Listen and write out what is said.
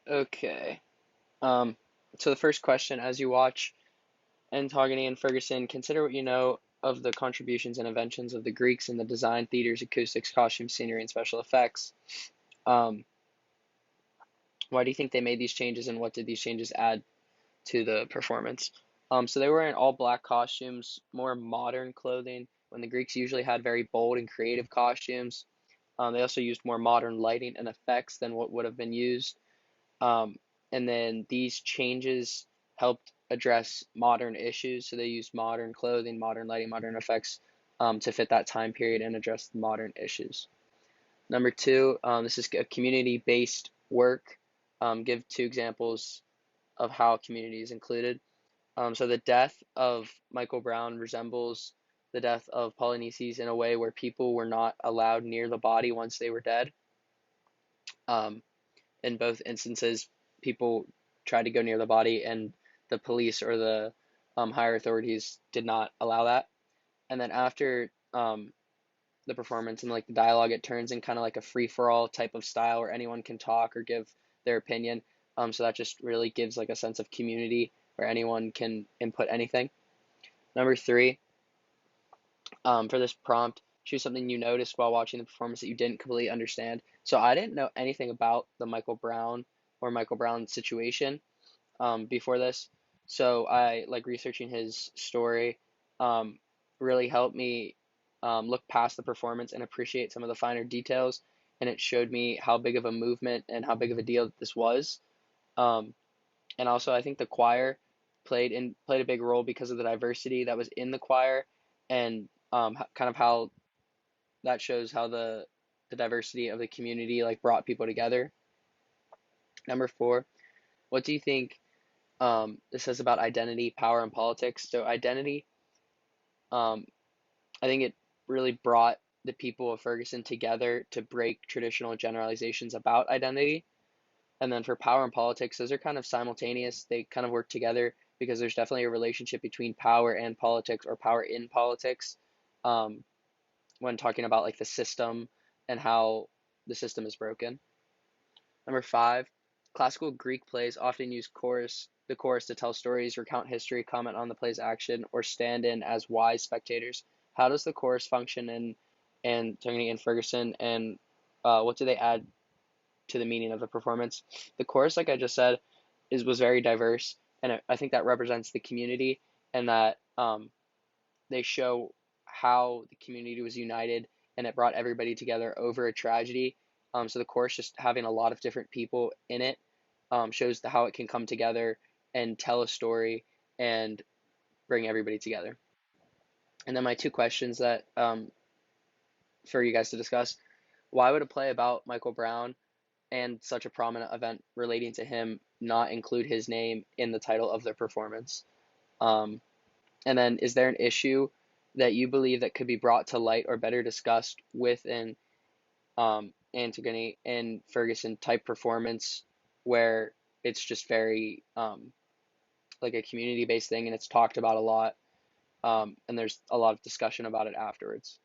Okay. Um, so the first question, as you watch Antigone and Ferguson, consider what you know of the contributions and inventions of the Greeks in the design, theaters, acoustics, costumes, scenery, and special effects. Um, why do you think they made these changes, and what did these changes add to the performance? So they were in all black costumes, more modern clothing, when the Greeks usually had very bold and creative costumes. They also used more modern lighting and effects than what would have been used. Um, and then these changes helped address modern issues. So they used modern clothing, modern lighting, modern effects to fit that time period and address modern issues. Number two, this is a community-based work. Give two examples of how community is included. So the death of Michael Brown resembles the death of Polynices in a way where people were not allowed near the body once they were dead. Um, in both instances, people tried to go near the body, and the police or the higher authorities did not allow that. And then after the performance and like the dialogue, it turns in kind of like a free for all type of style where anyone can talk or give their opinion. So that just really gives like a sense of community where anyone can input anything. Number three, for this prompt, choose something you noticed while watching the performance that you didn't completely understand. So I didn't know anything about the Michael Brown or Michael Brown situation before this. So I like researching his story really helped me look past the performance and appreciate some of the finer details. And it showed me how big of a movement and how big of a deal this was. Um, and also, I think the choir played a big role because of the diversity that was in the choir, and kind of how that shows how the diversity of the community like brought people together. Number four, what do you think this says about identity, power, and politics? So identity, um, I think it really brought the people of Ferguson together to break traditional generalizations about identity. And then for power and politics, those are kind of simultaneous. They kind of work together because there's definitely a relationship between power and politics or power in politics um, when talking about like the system and how the system is broken. Number five, classical Greek plays often use the chorus to tell stories, recount history, comment on the play's action, or stand in as wise spectators. How does the chorus function in Antigone and Ferguson, and what do they add to the meaning of the performance? The chorus, like I just said, was very diverse, and I think that represents the community, and that they show how the community was united and it brought everybody together over a tragedy. So the chorus just having a lot of different people in it shows how it can come together and tell a story and bring everybody together. And then my two questions that for you guys to discuss: why would a play about Michael Brown and such a prominent event relating to him not include his name in the title of the performance? Um, And then, is there an issue that you believe that could be brought to light or better discussed within Antigone and Ferguson type performance where it's just very like a community based thing and it's talked about a lot and there's a lot of discussion about it afterwards?